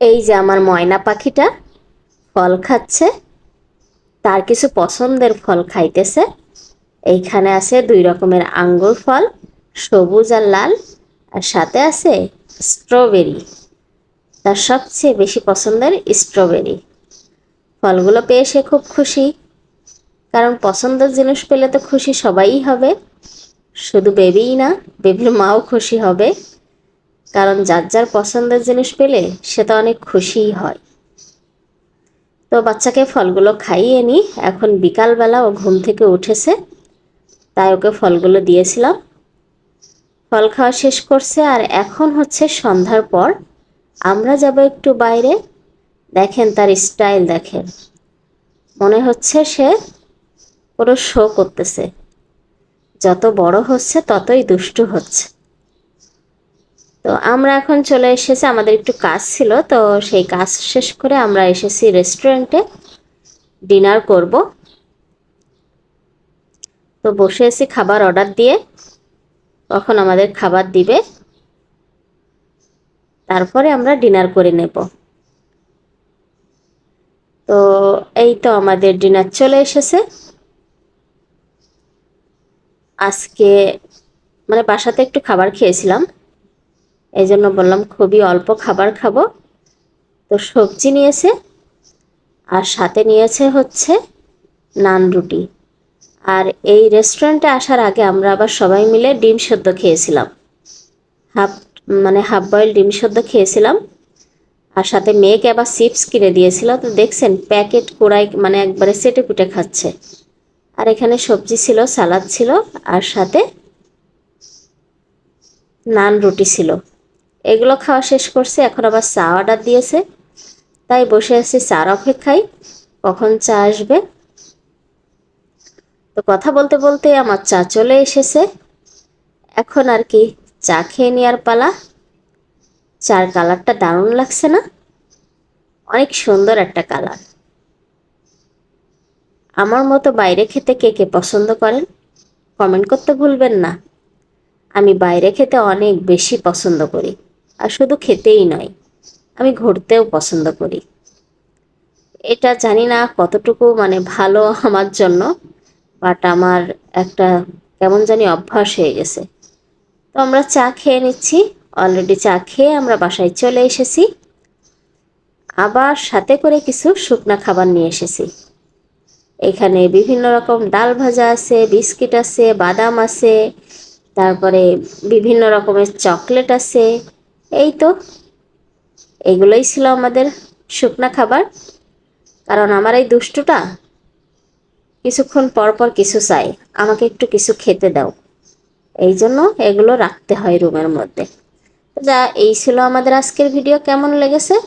এই যে আমার ময়না পাখিটা ফল খাচ্ছে, তার কিছু পছন্দের ফল খাইতেছে। এইখানে আছে 2 রকমের আঙ্গুর ফল, সবুজ আর লাল, আর সাথে আছে স্ট্রবেরি। তার সবচেয়ে বেশি পছন্দের স্ট্রবেরি। ফলগুলো পেয়ে সে খুব খুশি, কারণ পছন্দের জিনিস পেলে তো খুশি সবাই হবে। শুধু বেবিই না, বেবির মাও খুশি হবে, কারণ যার যার পছন্দের জিনিস পেলে সে তো অনেক খুশিই হয়। তো বাচ্চাকে ফলগুলো খাইয়ে নি। এখন বিকালবেলা ও ঘুম থেকে উঠেছে, তাই ওকে ফলগুলো দিয়েছিলাম। ফল খাওয়া শেষ করছে, আর এখন হচ্ছে সন্ধ্যার পর আমরা যাব একটু বাইরে। দেখেন তার স্টাইল, দেখেন মনে হচ্ছে সে পুরো শো করতেছে। যত বড় হচ্ছে ততই দুষ্টু হচ্ছে। তো আমরা এখন চলে এসেছি, আমাদের একটু কাজ ছিল, তো সেই কাজ শেষ করে আমরা এসেছি রেস্টুরেন্টে ডিনার করব। তো বসে আছি খাবার অর্ডার দিয়ে, কখন আমাদের খাবার দিবে, তারপরে আমরা ডিনার করে নেব। তো এই তো আমাদের ডিনার চলে এসেছে। আজকে মানে বাসাতে একটু খাবার খেয়েছিলাম, এই জন্য বললাম খুবই অল্প খাবার খাবো। তো সবজি নিয়েছে, আর সাথে নিয়েছে হচ্ছে নান রুটি। আর এই রেস্টুরেন্টে আসার আগে আমরা আবার সবাই মিলে ডিম সেদ্ধ খেয়েছিলাম। হাফ হাফ বয়েল ডিম সেদ্ধ খেয়েছিলাম, আর সাথে মেয়েকে আবার চিপস কিনে দিয়েছিল। তো দেখছেন প্যাকেট কোড়াই একবারে চেটে কুটে খাচ্ছে। আর এখানে সবজি ছিল, সালাদ ছিল, আর সাথে নান রুটি ছিল। এগুলো খাওয়া শেষ করছে, এখন আবার চা অর্ডার দিয়েছে, তাই বসে আছি চার অপেক্ষায় কখন চা আসবে। তো কথা বলতে বলতে আমার চা চলে এসেছে। এখন আর কি চা খেয়ে নেওয়ার পালা। চার কালারটা দারুণ লাগছে না? অনেক সুন্দর একটা কালার। আমার মতো বাইরে খেতে কে কে পছন্দ করেন কমেন্ট করতে ভুলবেন না। আমি বাইরে খেতে অনেক বেশি পছন্দ করি, আর শুধু খেতেই নয়, আমি ঘুরতেও পছন্দ করি। এটা জানি না কতটুকু ভালো আমার জন্য, বাট আমার একটা কেমন জানি অভ্যাস হয়ে গেছে। তো আমরা চা খেয়ে নিচ্ছি। অলরেডি চা খেয়ে আমরা বাসায় চলে এসেছি, আবার সাথে করে কিছু শুকনা খাবার নিয়ে এসেছি। এখানে বিভিন্ন রকম ডাল ভাজা আছে, বিস্কিট আছে, বাদাম আছে, তারপরে বিভিন্ন রকমের চকলেট আছে। এই তো এগুলোই ছিল আমাদের শুকনা খাবার। কারণ আমার এই দুষ্টুটা কিছুক্ষণ পর পর কিছু চাই, আমাকে একটু কিছু খেতে দাও, এই জন্য এগুলো রাখতে হয় রুমের মধ্যে। যা এই ছিল আমাদের আজকের ভিডিও। কেমন লেগেছে